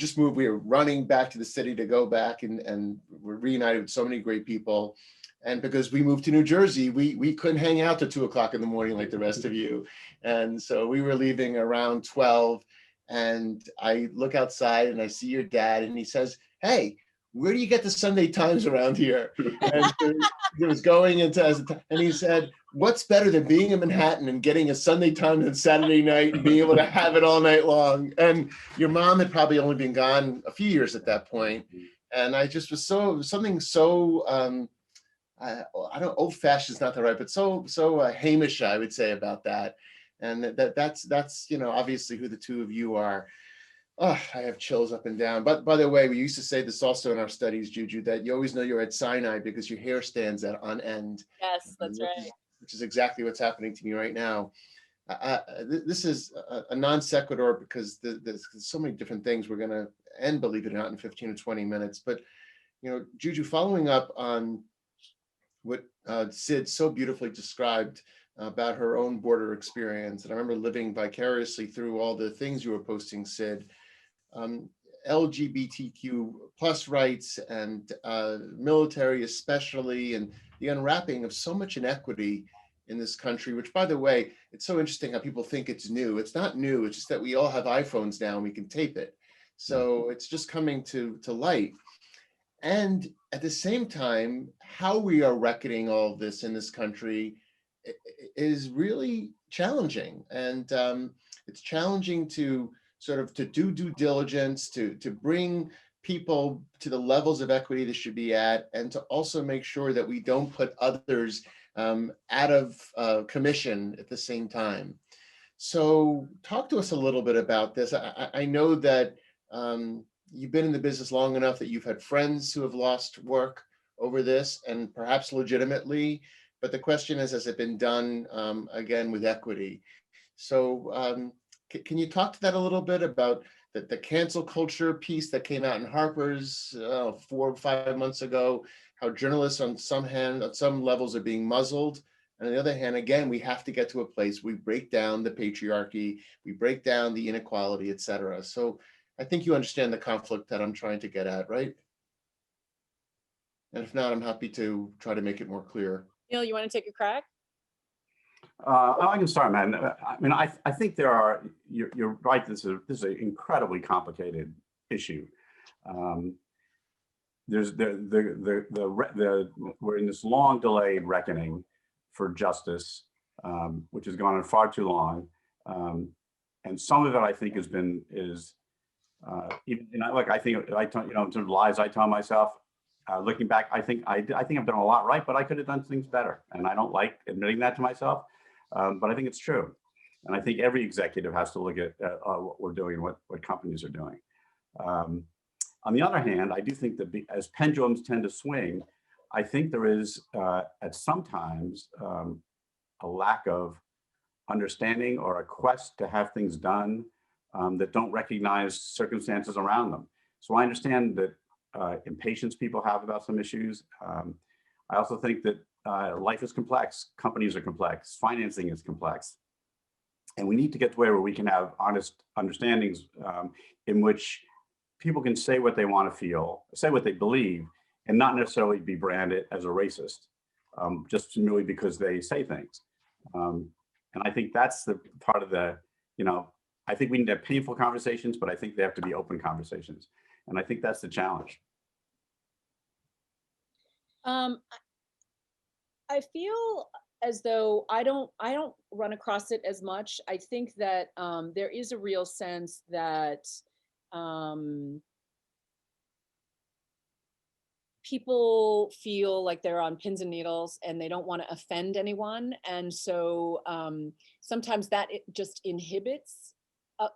were running back to the city to go back, and we're reunited with so many great people. And because we moved to New Jersey, we couldn't hang out till 2 o'clock in the morning like the rest of you. And so we were leaving around 12, and I look outside and I see your dad, and he says, hey, where do you get the Sunday Times around here? And he was going into, and he said, what's better than being in Manhattan and getting a Sunday Times on Saturday night and being able to have it all night long? And your mom had probably only been gone a few years at that point. And I just was something so, I don't, old fashioned is not the right, but so Hamish, I would say, about that. And that's, you know, obviously who the two of you are. Oh, I have chills up and down. But by the way, we used to say this also in our studies, Juju, that you always know you're at Sinai because your hair stands on end. Yes, that's right. Which is exactly what's happening to me right now. This is a non sequitur because there's so many different things we're going to end, believe it or not, in 15 or 20 minutes. But, Juju, following up on what Sid so beautifully described about her own border experience, and I remember living vicariously through all the things you were posting, Sid, LGBTQ plus rights and military especially, and the unwrapping of so much inequity in this country, which, by the way, it's so interesting how people think it's new. It's not new. It's just that we all have iPhones now and we can tape it. So it's just coming to light. And at the same time, how we are reckoning all of this in this country is really challenging. And it's challenging to sort of to do due diligence, to bring people to the levels of equity they should be at, and to also make sure that we don't put others out of commission at the same time. So talk to us a little bit about this. I know that you've been in the business long enough that you've had friends who have lost work over this, and perhaps legitimately, but the question is, has it been done again with equity? So can you talk to that a little bit about the cancel culture piece that came out in Harper's 4 or 5 months ago, how journalists on some levels are being muzzled. And on the other hand, again, we have to get to a place we break down the patriarchy, we break down the inequality, et cetera. So I think you understand the conflict that I'm trying to get at, right? And if not, I'm happy to try to make it more clear. Neal, you want to take a crack? I can start, man. I mean, I think there are. You're right. This is an incredibly complicated issue. There's we're in this long delayed reckoning for justice, which has gone on far too long, and some of it I think even like I think I in terms of lies I tell myself. Looking back, I think I've done a lot right, but I could have done things better, and I don't like admitting that to myself. But I think it's true. And I think every executive has to look at what we're doing, what companies are doing. On the other hand, I do think that as pendulums tend to swing, I think there is at sometimes a lack of understanding or a quest to have things done that don't recognize circumstances around them. So I understand that impatience people have about some issues. I also think that life is complex, companies are complex, financing is complex. And we need to get to where we can have honest understandings in which people can say what they want to feel, say what they believe, and not necessarily be branded as a racist, just merely because they say things. And I think that's the part of the, I think we need to have painful conversations, but I think they have to be open conversations. And I think that's the challenge. I feel as though I don't run across it as much. I think that there is a real sense that people feel like they're on pins and needles and they don't want to offend anyone. And so sometimes that just inhibits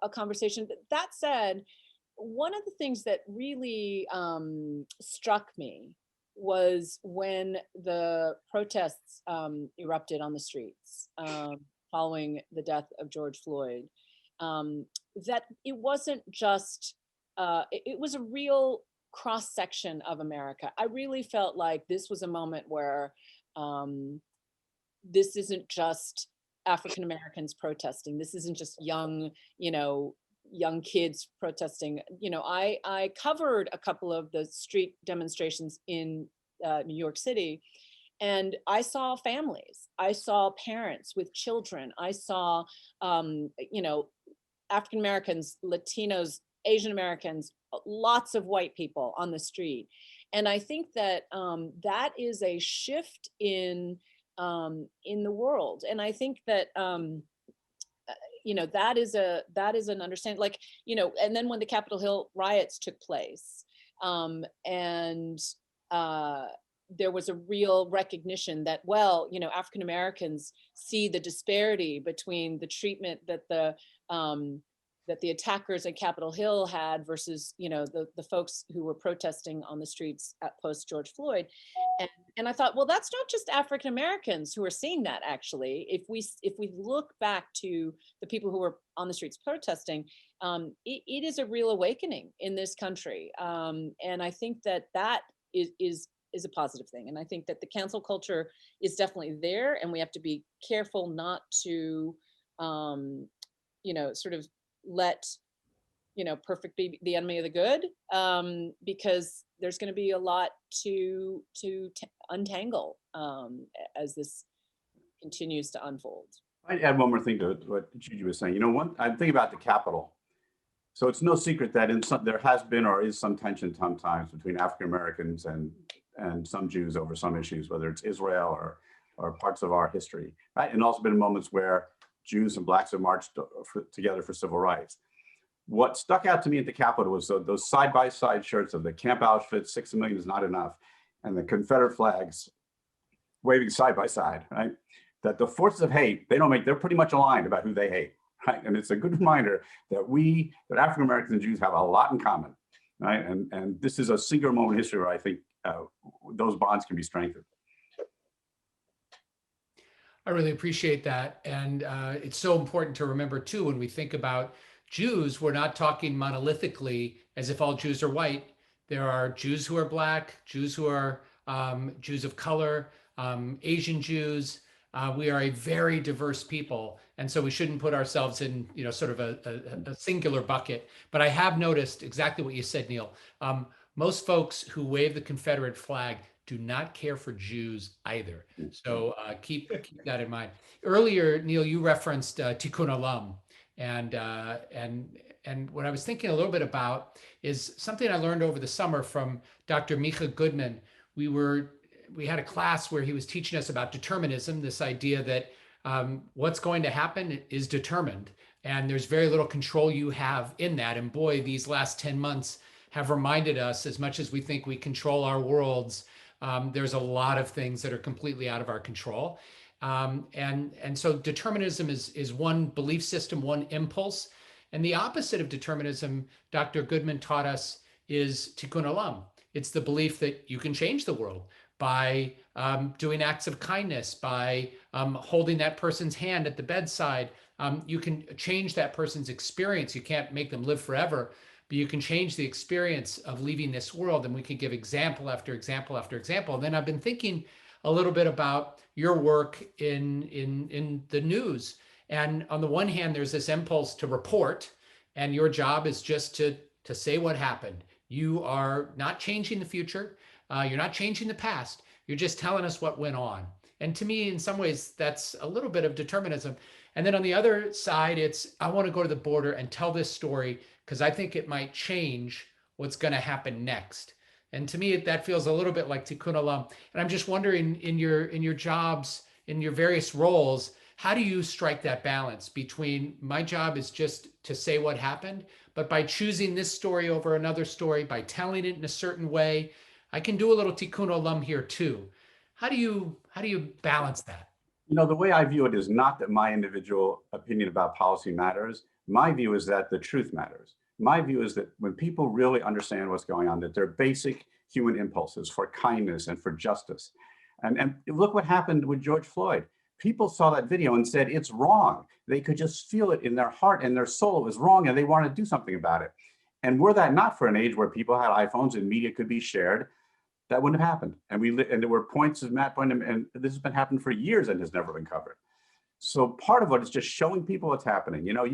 a conversation. But that said, one of the things that really struck me was when the protests erupted on the streets following the death of George Floyd, that it wasn't just, it was a real cross-section of America. I really felt like this was a moment where this isn't just African Americans protesting. This isn't just young kids protesting. I covered a couple of the street demonstrations in New York City, and I saw families. I saw parents with children. I saw, African Americans, Latinos, Asian Americans, lots of white people on the street. And I think that that is a shift in the world. And I think that that is an understanding, like, and then when the Capitol Hill riots took place, and there was a real recognition that, African Americans see the disparity between the treatment that the the attackers at Capitol Hill had versus, you know, the folks who were protesting on the streets at post George Floyd. And I thought, well, that's not just African Americans who are seeing that. Actually, if we look back to the people who were on the streets protesting, it is a real awakening in this country. And I think that is a positive thing. And I think that the cancel culture is definitely there, and we have to be careful not to, you know, sort of let, you know, perfect be the enemy of the good, because there's going to be a lot to untangle as this continues to unfold. I'd add one more thing to what Juju was saying. You know, I'm thinking about the Capitol. So it's no secret that there has been or is some tension sometimes between African Americans and some Jews over some issues, whether it's Israel or parts of our history, right? And also been moments where Jews and Blacks have marched together for civil rights. What stuck out to me at the Capitol was those side-by-side shirts of the camp outfits, 6 million is not enough, and the Confederate flags waving side by side, right? That the forces of hate, they're pretty much aligned about who they hate, right? And it's a good reminder that African Americans and Jews have a lot in common, right? And this is a singular moment in history where I think those bonds can be strengthened. I really appreciate that. And it's so important to remember too, when we think about Jews, we're not talking monolithically as if all Jews are white. There are Jews who are Black, Jews who are Jews of color, Asian Jews. We are a very diverse people. And so we shouldn't put ourselves in, you know, sort of a singular bucket. But I have noticed exactly what you said, Neal. Most folks who wave the Confederate flag do not care for Jews either. So keep that in mind. Earlier, Neal, you referenced Tikkun Olam. And what I was thinking a little bit about is something I learned over the summer from Dr. Micha Goodman. We had a class where he was teaching us about determinism, this idea that what's going to happen is determined, and there's very little control you have in that. And boy, these last 10 months have reminded us, as much as we think we control our worlds, there's a lot of things that are completely out of our control. And so determinism is one belief system, one impulse. And the opposite of determinism, Dr. Goodman taught us, is tikkun olam. It's the belief that you can change the world by doing acts of kindness, by holding that person's hand at the bedside. You can change that person's experience. You can't make them live forever, but you can change the experience of leaving this world. And we can give example after example after example. And then I've been thinking a little bit about your work in the news. And on the one hand, there's this impulse to report, and your job is just to say what happened. You are not changing the future. You're not changing the past. You're just telling us what went on. And to me, in some ways, that's a little bit of determinism. And then on the other side, it's, I want to go to the border and tell this story because I think it might change what's going to happen next. And to me, that feels a little bit like tikkun olam. And I'm just wondering, in your jobs, in your various roles, how do you strike that balance between my job is just to say what happened, but by choosing this story over another story, by telling it in a certain way, I can do a little tikkun olam here too. How do you balance that? You know, the way I view it is not that my individual opinion about policy matters. My view is that the truth matters. My view is that when people really understand what's going on, that their basic human impulses for kindness and for justice. And look what happened with George Floyd. People saw that video and said, it's wrong. They could just feel it in their heart and their soul. It was wrong, and they wanted to do something about it. And were that not for an age where people had iPhones and media could be shared, that wouldn't have happened. And there were points, as Matt pointed, and this has been happening for years and has never been covered. So part of it is just showing people what's happening. You know,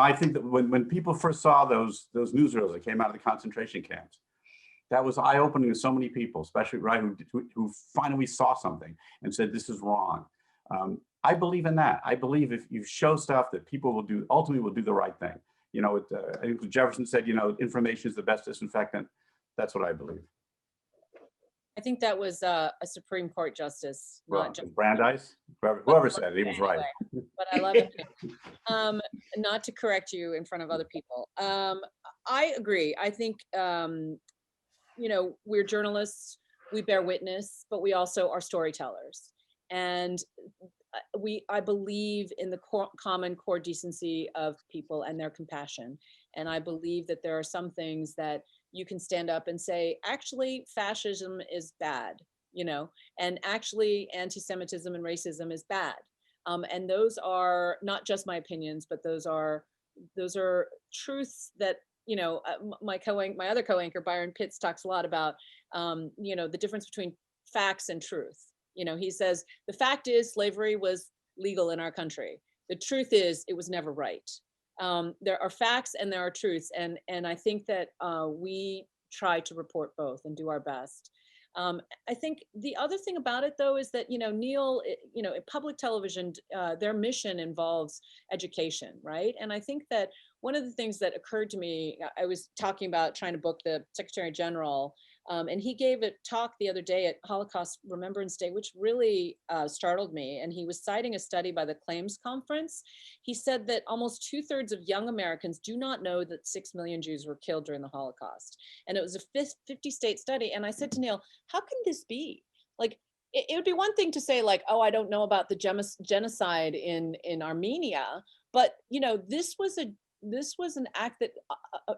I think that when people first saw those newsreels that came out of the concentration camps, that was eye-opening to so many people, especially right who finally saw something and said, this is wrong. I believe in that. I believe if you show stuff that people ultimately will do the right thing. You know, I think Jefferson said, you know, information is the best disinfectant. That's what I believe. I think that was a Supreme Court justice, not just Brandeis. Whoever said it, he was right. But I love it too. Not to correct you in front of other people. I agree. I think you know, we're journalists, we bear witness, but we also are storytellers. And I believe in the common core decency of people and their compassion. And I believe that there are some things that you can stand up and say, actually, fascism is bad, and actually anti-Semitism and racism is bad. And those are not just my opinions, but those are truths that, my other co-anchor, Byron Pitts, talks a lot about, the difference between facts and truth. He says, the fact is slavery was legal in our country. The truth is it was never right. There are facts and there are truths. And I think that we try to report both and do our best. I think the other thing about it, though, is that, Neal, public television, their mission involves education, right? And I think that one of the things that occurred to me, I was talking about trying to book the Secretary General, and he gave a talk the other day at Holocaust Remembrance Day, which really startled me. And he was citing a study by the Claims Conference. He said that almost 2/3 of young Americans do not know that 6 million Jews were killed during the Holocaust. And it was a 50-state study. And I said to Neal, how can this be? Like, it would be one thing to say, like, oh, I don't know about the genocide in Armenia, but this was an act that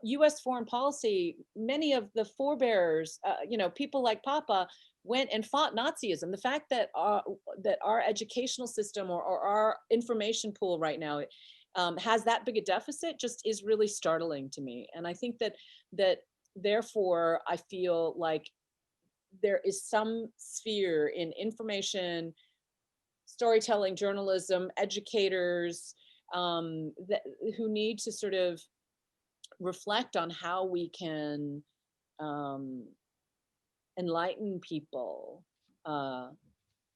U.S. foreign policy, many of the forebears, people like Papa went and fought Nazism. The fact that our educational system or our information pool right now has that big a deficit just is really startling to me. And I think that therefore I feel like there is some sphere in information, storytelling, journalism, educators, who need to sort of reflect on how we can enlighten people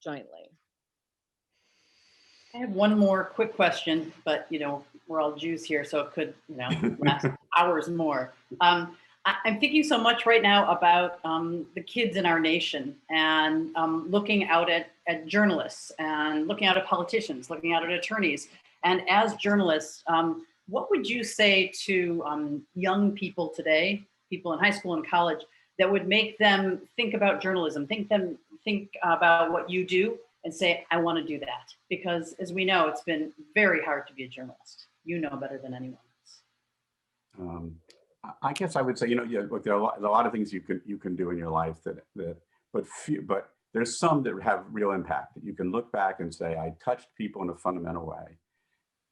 jointly. I have one more quick question, but we're all Jews here, so it could last hours more. I'm thinking so much right now about the kids in our nation and looking out at journalists and looking out at politicians, looking out at attorneys. And as journalists, what would you say to young people today, people in high school and college, that would make them think about journalism, think about what you do and say, I want to do that? Because as we know, it's been very hard to be a journalist. You know better than anyone else. I guess I would say, look, there are a lot of things you can do in your life but there's some that have real impact that you can look back and say, I touched people in a fundamental way.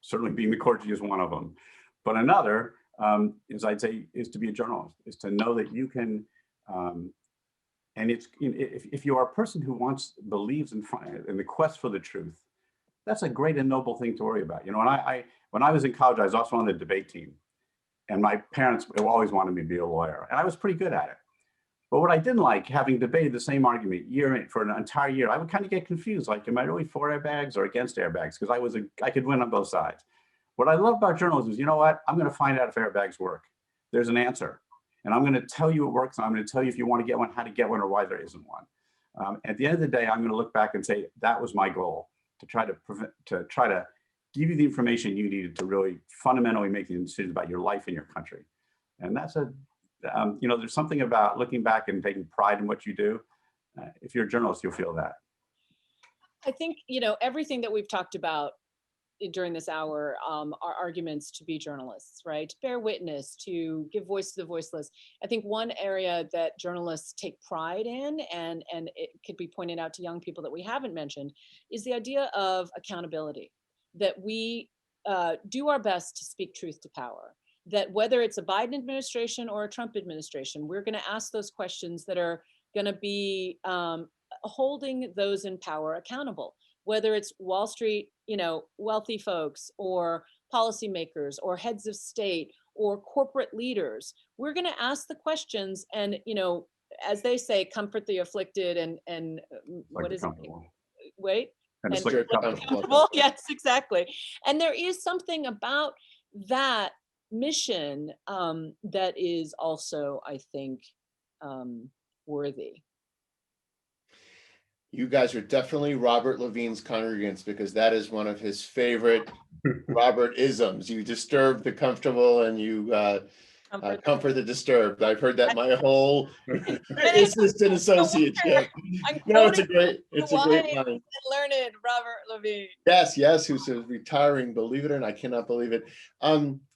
Certainly being the clergy is one of them. But another is, I'd say, is to be a journalist, is to know that you can, and it's, if you are a person who believes in the quest for the truth, that's a great and noble thing to worry about. When I was in college, I was also on the debate team. And my parents always wanted me to be a lawyer. And I was pretty good at it. But what I didn't like, having debated the same argument for an entire year, I would kind of get confused. Like, am I really for airbags or against airbags? Because I could win on both sides. What I love about journalism is, you know what? I'm going to find out if airbags work. There's an answer. And I'm going to tell you it works. And I'm going to tell you if you want to get one, how to get one, or why there isn't one. At the end of the day, I'm going to look back and say, that was my goal, to try to give you the information you needed to really fundamentally make the decisions about your life and your country. And that's there's something about looking back and taking pride in what you do. If you're a journalist, you'll feel that. I think, everything that we've talked about during this hour are arguments to be journalists, right? To bear witness, to give voice to the voiceless. I think one area that journalists take pride in, and it could be pointed out to young people that we haven't mentioned, is the idea of accountability. That we do our best to speak truth to power. That whether it's a Biden administration or a Trump administration, we're going to ask those questions that are going to be holding those in power accountable. Whether it's Wall Street, wealthy folks, or policymakers, or heads of state, or corporate leaders, we're going to ask the questions and, as they say, comfort the afflicted and Like what is it? Wait. And comfortable. Yes, exactly. And there is something about that mission that is also, I think, worthy. You guys are definitely Robert Levine's congregants, because that is one of his favorite Robert isms. You disturb the comfortable and you comfort the disturbed. I've heard that my whole assistant associateship. No, it's a great line. Learned Robert Levine. Yes, who's retiring, believe it or not, I cannot believe it.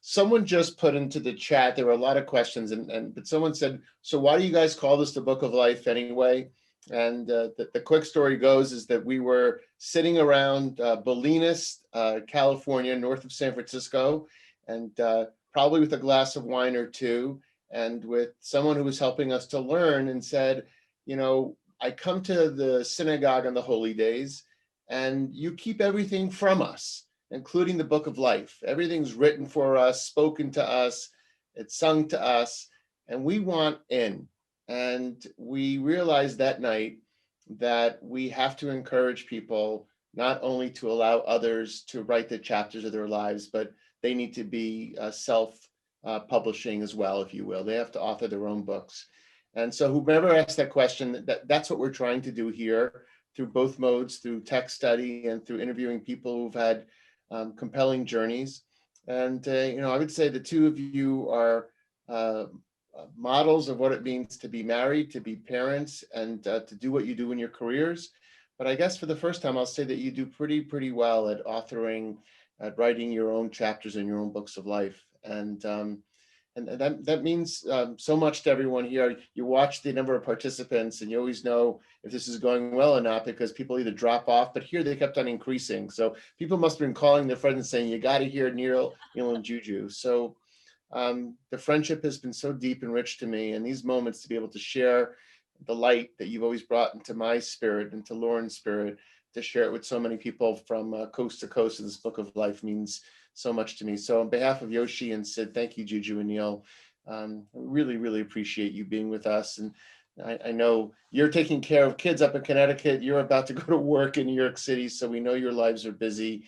Someone just put into the chat, there were a lot of questions, but someone said, so why do you guys call this the Book of Life anyway? And the quick story goes is that we were sitting around Bolinas, California, north of San Francisco, and probably with a glass of wine or two, and with someone who was helping us to learn, and said, I come to the synagogue on the holy days, and you keep everything from us, including the Book of Life. Everything's written for us, spoken to us, it's sung to us, and we want in. And we realized that night that we have to encourage people not only to allow others to write the chapters of their lives, but they need to be self-publishing as well, if you will. They have to author their own books. And so whoever asked that question, that's what we're trying to do here through both modes, through text study and through interviewing people who've had compelling journeys. And, I would say the two of you are models of what it means to be married, to be parents, and to do what you do in your careers. But I guess for the first time, I'll say that you do pretty well at authoring, at writing your own chapters in your own books of life. And that means so much to everyone here. You watch the number of participants and you always know if this is going well or not, because people either drop off, but here they kept on increasing. So people must have been calling their friends and saying, you got to hear Neal and Juju. So the friendship has been so deep and rich to me, and these moments to be able to share the light that you've always brought into my spirit, into Lauren's spirit, to share it with so many people from coast to coast in this Book of Life means so much to me. So on behalf of Yoshi and Sid, thank you, Juju and Neal. Really appreciate you being with us. And I know you're taking care of kids up in Connecticut. You're about to go to work in New York City, so we know your lives are busy.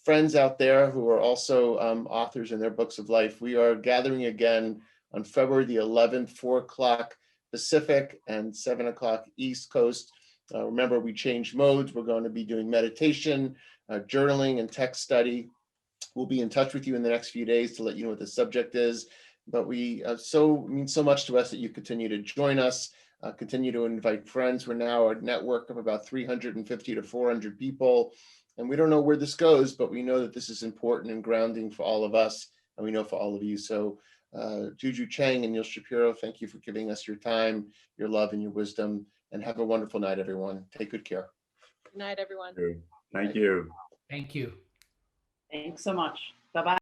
Friends out there who are also authors in their books of life, we are gathering again on February the 11th, 4 o'clock Pacific and 7 o'clock East Coast. Remember, we changed modes. We're going to be doing meditation, journaling, and text study. We'll be in touch with you in the next few days to let you know what the subject is. But we means so much to us that you continue to join us, continue to invite friends. We're now a network of about 350 to 400 people. And we don't know where this goes, but we know that this is important and grounding for all of us, and we know for all of you. So Juju Chang and Neal Shapiro, thank you for giving us your time, your love, and your wisdom. And have a wonderful night, everyone. Take good care. Good night, everyone. Thank you. Thank you. Thanks so much. Bye-bye.